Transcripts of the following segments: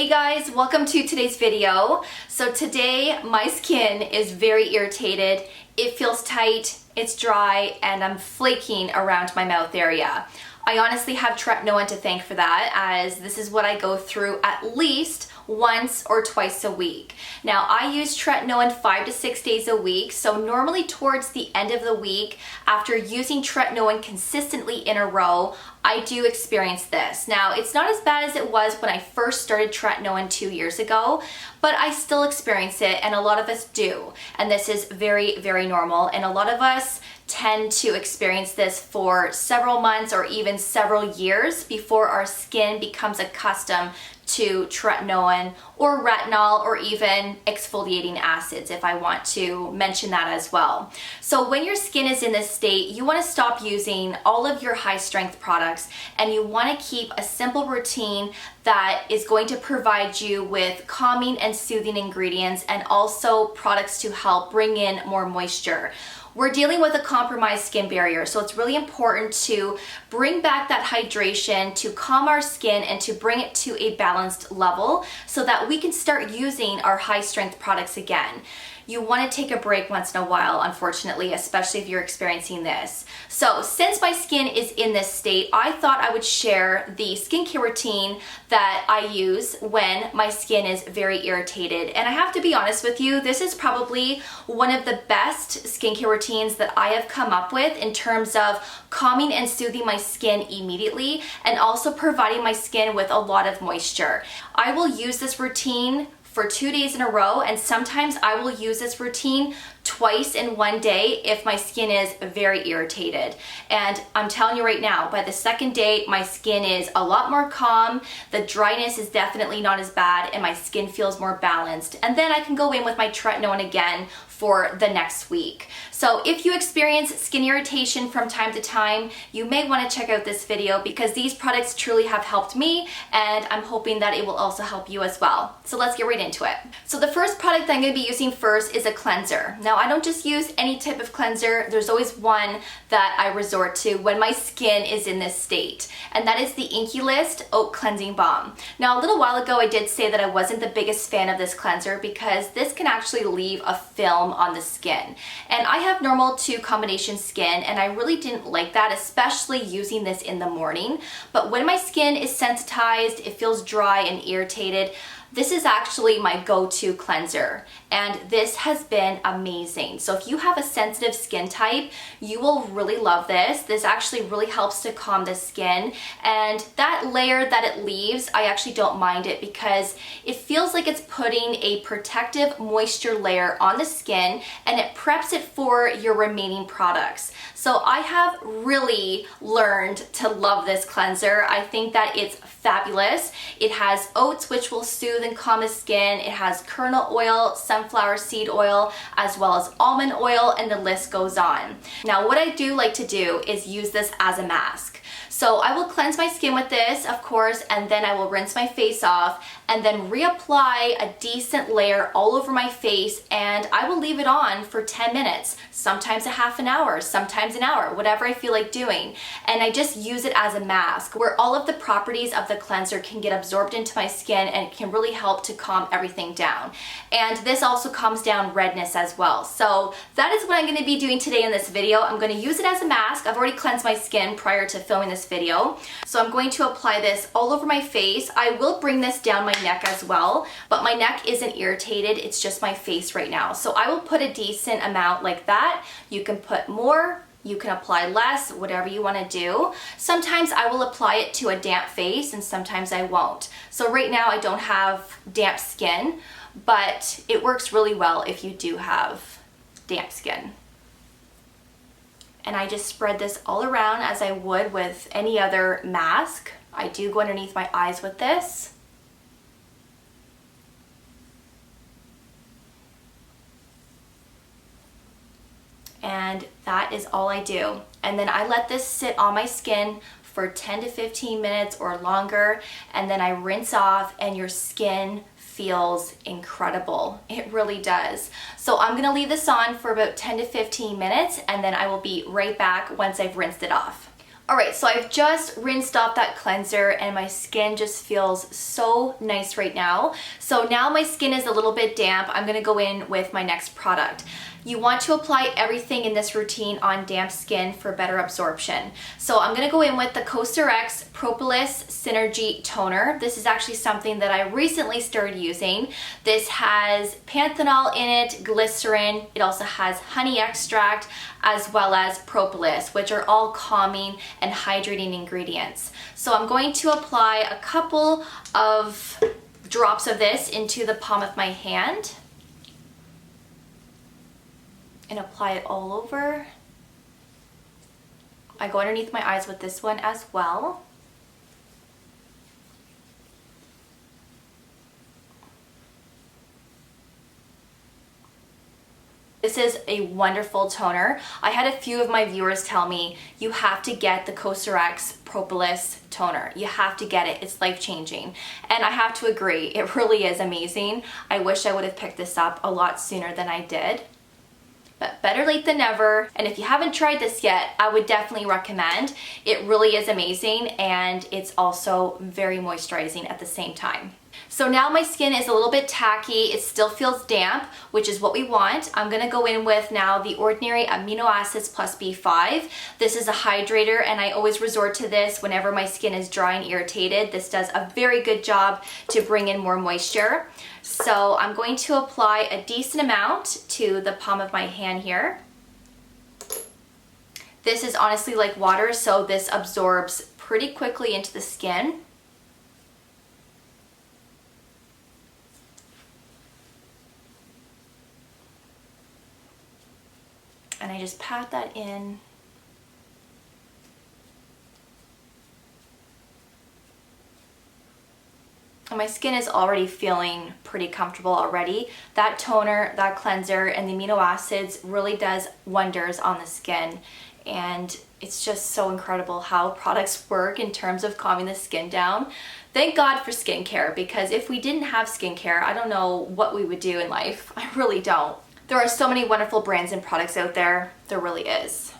Hey guys, welcome to today's video. So today my skin is very irritated. It feels tight, it's dry, and I'm flaking around my mouth area. I honestly have Tretinoin to thank for that, as this is what I go through at least once or twice a week. Now I use Tretinoin 5 to 6 days a week, so normally towards the end of the week, after using Tretinoin consistently in a row, I do experience this. Now it's not as bad as it was when I first started Tretinoin 2 years ago, but I still experience it, and a lot of us do. And this is very, very normal, and a lot of us tend to experience this for several months or even several years before our skin becomes accustomed to Tretinoin or retinol or even exfoliating acids, if I want to mention that as well. So when your skin is in this state, you want to stop using all of your high strength products, and you want to keep a simple routine that is going to provide you with calming and soothing ingredients, and also products to help bring in more moisture. We're dealing with a compromised skin barrier, so it's really important to bring back that hydration, to calm our skin, and to bring it to a balanced level so that we can start using our high strength products again. You want to take a break once in a while, unfortunately, especially if you're experiencing this. So since my skin is in this state, I thought I would share the skincare routine that I use when my skin is very irritated. And I have to be honest with you, this is probably one of the best skincare routines that I have come up with in terms of calming and soothing my skin immediately, and also providing my skin with a lot of moisture. I will use this routine for 2 days in a row, and sometimes I will use this routine twice in one day if my skin is very irritated. And I'm telling you right now, by the second day, my skin is a lot more calm, the dryness is definitely not as bad, and my skin feels more balanced. And then I can go in with my Tretinoin again for the next week. So if you experience skin irritation from time to time, you may want to check out this video, because these products truly have helped me, and I'm hoping that it will also help you as well. So let's get right into it. So the first product that I'm going to be using first is a cleanser. Now I don't just use any type of cleanser, there's always one that I resort to when my skin is in this state, and that is the INKEY List Oat Cleansing Balm. Now a little while ago I did say that I wasn't the biggest fan of this cleanser because this can actually leave a film on the skin, and I have normal to combination skin, and I really didn't like that, especially using this in the morning. But when my skin is sensitized, it feels dry and irritated, this is actually my go-to cleanser, and this has been amazing. So if you have a sensitive skin type, you will really love this. This actually really helps to calm the skin, and that layer that it leaves, I actually don't mind it, because it feels like it's putting a protective moisture layer on the skin, and it preps it for your remaining products. So I have really learned to love this cleanser. I think that it's fabulous. It has oats, which will soothe and calm the skin. It has kernel oil, sunflower seed oil, as well as almond oil, and the list goes on. Now what I do like to do is use this as a mask. So I will cleanse my skin with this, of course, and then I will rinse my face off, and then reapply a decent layer all over my face, and I will leave it on for 10 minutes, sometimes a half an hour, sometimes an hour, whatever I feel like doing. And I just use it as a mask where all of the properties of the cleanser can get absorbed into my skin, and it can really help to calm everything down. And this also calms down redness as well. So that is what I'm going to be doing today in this video. I'm going to use it as a mask. I've already cleansed my skin prior to filming this video, so I'm going to apply this all over my face. I will bring this down my neck as well, but my neck isn't irritated, it's just my face right now. So I will put a decent amount like that. You can put more, you can apply less, whatever you want to do. Sometimes I will apply it to a damp face, and sometimes I won't. So right now I don't have damp skin, but it works really well if you do have damp skin. And I just spread this all around as I would with any other mask. I do go underneath my eyes with this. And that is all I do. And then I let this sit on my skin for 10 to 15 minutes or longer, and then I rinse off, and your skin feels incredible. It really does. So I'm gonna leave this on for about 10 to 15 minutes, and then I will be right back once I've rinsed it off. Alright, so I've just rinsed off that cleanser and my skin just feels so nice right now. So now my skin is a little bit damp. I'm going to go in with my next product. You want to apply everything in this routine on damp skin for better absorption. So I'm going to go in with the COSRX Propolis Synergy Toner. This is actually something that I recently started using. This has panthenol in it, glycerin, it also has honey extract, as well as propolis, which are all calming and hydrating ingredients. So I'm going to apply a couple of drops of this into the palm of my hand and apply it all over. I go underneath my eyes with this one as well. This is a wonderful toner. I had a few of my viewers tell me, you have to get the COSRX Propolis toner. You have to get it. It's life-changing. And I have to agree, it really is amazing. I wish I would have picked this up a lot sooner than I did. But better late than never. And if you haven't tried this yet, I would definitely recommend. It really is amazing, and it's also very moisturizing at the same time. So now my skin is a little bit tacky. It still feels damp, which is what we want. I'm gonna go in with now the Ordinary Amino Acids Plus B5. This is a hydrator, and I always resort to this whenever my skin is dry and irritated. This does a very good job to bring in more moisture. So I'm going to apply a decent amount to the palm of my hand here. This is honestly like water, so this absorbs pretty quickly into the skin. And I just pat that in. And my skin is already feeling pretty comfortable already. That toner, that cleanser, and the amino acids really does wonders on the skin. And it's just so incredible how products work in terms of calming the skin down. Thank God for skincare, because if we didn't have skincare, I don't know what we would do in life. I really don't. There are so many wonderful brands and products out there. There really is.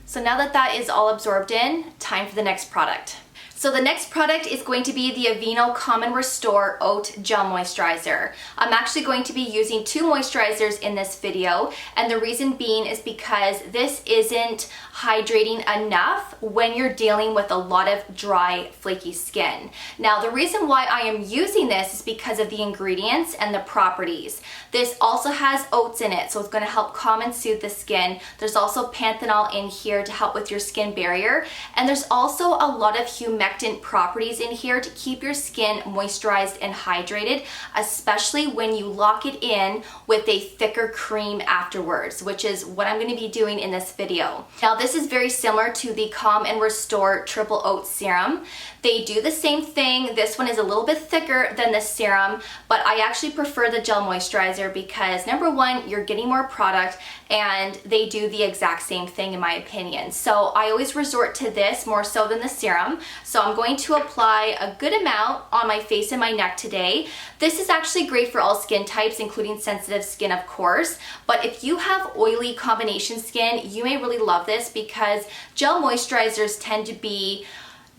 So now that that is all absorbed in, time for the next product. So the next product is going to be the AVEENO Calm and Restore Oat Gel Moisturizer. I'm actually going to be using 2 moisturizers in this video, and the reason being is because this isn't hydrating enough when you're dealing with a lot of dry, flaky skin. Now, the reason why I am using this is because of the ingredients and the properties. This also has oats in it, so it's going to help calm and soothe the skin. There's also panthenol in here to help with your skin barrier, and there's also a lot of humectant properties in here to keep your skin moisturized and hydrated, especially when you lock it in with a thicker cream afterwards, which is what I'm going to be doing in this video. Now, this is very similar to the Calm and Restore Triple Oat Serum. They do the same thing. This one is a little bit thicker than the serum, but I actually prefer the gel moisturizer because, number one, you're getting more product, and they do the exact same thing in my opinion. So I always resort to this more so than the serum. So I'm going to apply a good amount on my face and my neck today. This is actually great for all skin types, including sensitive skin, of course. But if you have oily combination skin, you may really love this because gel moisturizers tend to be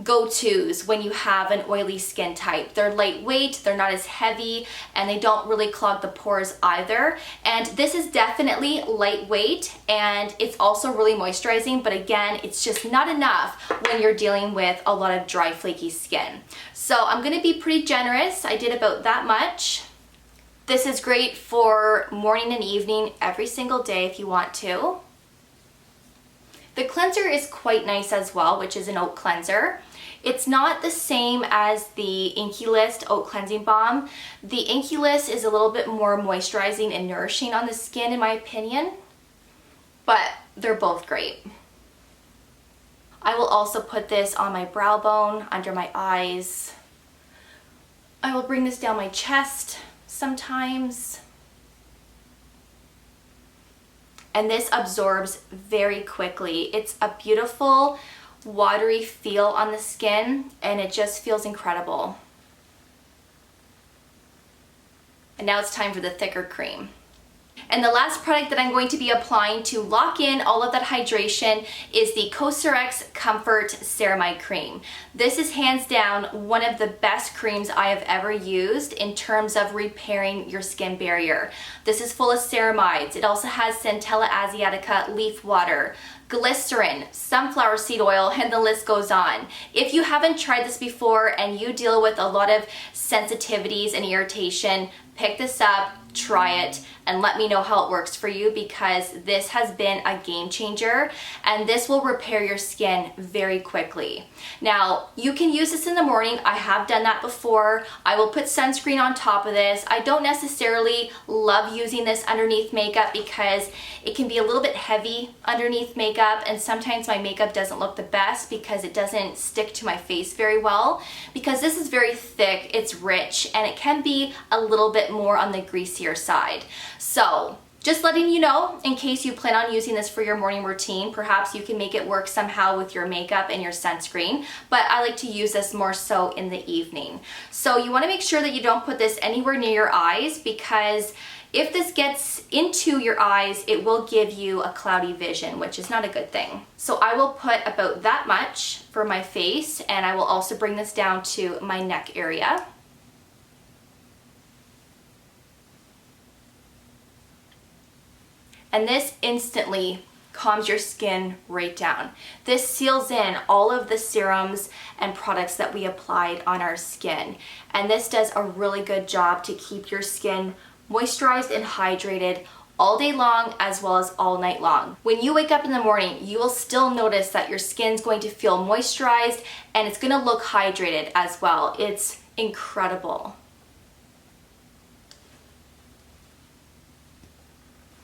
go-tos when you have an oily skin type. They're lightweight, they're not as heavy, and they don't really clog the pores either. And this is definitely lightweight, and it's also really moisturizing, but again, it's just not enough when you're dealing with a lot of dry, flaky skin. So I'm gonna be pretty generous. I did about that much. This is great for morning and evening every single day if you want to. The cleanser is quite nice as well, which is an oat cleanser. It's not the same as the INKEY List Oat Cleansing Balm. The INKEY List is a little bit more moisturizing and nourishing on the skin in my opinion, but they're both great. I will also put this on my brow bone, under my eyes. I will bring this down my chest sometimes. And this absorbs very quickly. It's a beautiful, watery feel on the skin, and it just feels incredible. And now it's time for the thicker cream. And the last product that I'm going to be applying to lock in all of that hydration is the COSRX Comfort Ceramide Cream. This is hands down one of the best creams I have ever used in terms of repairing your skin barrier. This is full of ceramides. It also has Centella asiatica leaf water, glycerin, sunflower seed oil, and the list goes on. If you haven't tried this before and you deal with a lot of sensitivities and irritation, pick this up, try it, and let me know how it works for you, because this has been a game changer and this will repair your skin very quickly. Now, you can use this in the morning. I have done that before. I will put sunscreen on top of this. I don't necessarily love using this underneath makeup because it can be a little bit heavy underneath makeup, and sometimes my makeup doesn't look the best because it doesn't stick to my face very well, because this is very thick, it's rich, and it can be a little bit more on the greasier side. So just letting you know, in case you plan on using this for your morning routine, perhaps you can make it work somehow with your makeup and your sunscreen, but I like to use this more so in the evening. So you want to make sure that you don't put this anywhere near your eyes, because if this gets into your eyes, it will give you a cloudy vision, which is not a good thing. So I will put about that much for my face, and I will also bring this down to my neck area. And this instantly calms your skin right down. This seals in all of the serums and products that we applied on our skin. And this does a really good job to keep your skin moisturized and hydrated all day long as well as all night long. When you wake up in the morning, you will still notice that your skin's going to feel moisturized and it's gonna look hydrated as well. It's incredible.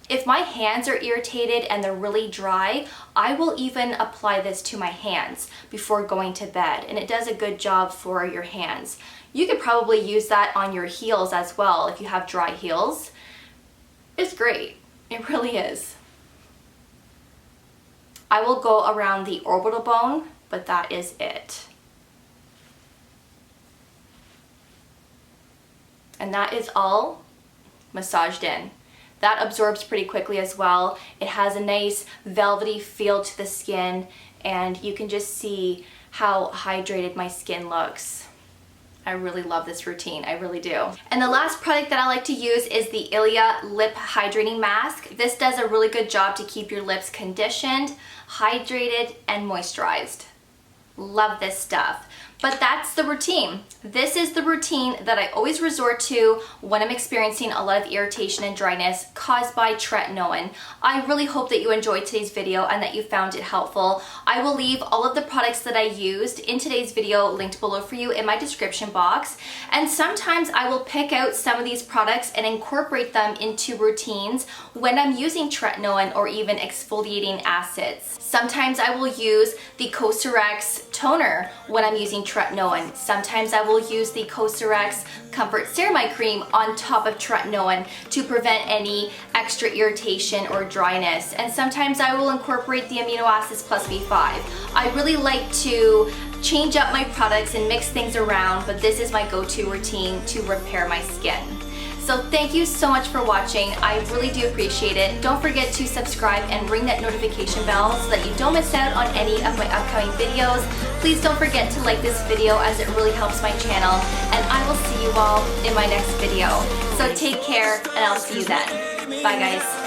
If my hands are irritated and they're really dry, I will even apply this to my hands before going to bed, and it does a good job for your hands. You could probably use that on your heels as well if you have dry heels. It's great, it really is. I will go around the orbital bone, but that is it. And that is all massaged in. That absorbs pretty quickly as well. It has a nice velvety feel to the skin, and you can just see how hydrated my skin looks. I really love this routine, I really do. And the last product that I like to use is the ILIA Lip Hydrating Mask. This does a really good job to keep your lips conditioned, hydrated, and moisturized. Love this stuff. But that's the routine. This is the routine that I always resort to when I'm experiencing a lot of irritation and dryness caused by tretinoin. I really hope that you enjoyed today's video and that you found it helpful. I will leave all of the products that I used in today's video linked below for you in my description box. And sometimes I will pick out some of these products and incorporate them into routines when I'm using tretinoin or even exfoliating acids. Sometimes I will use the COSRX toner when I'm using tretinoin. Sometimes I will use the COSRX Comfort Ceramide Cream on top of tretinoin to prevent any extra irritation or dryness. And sometimes I will incorporate the amino acids plus B5. I really like to change up my products and mix things around, but this is my go-to routine to repair my skin. So thank you so much for watching. I really do appreciate it. Don't forget to subscribe and ring that notification bell so that you don't miss out on any of my upcoming videos. Please don't forget to like this video as it really helps my channel. And I will see you all in my next video. So take care and I'll see you then. Bye guys.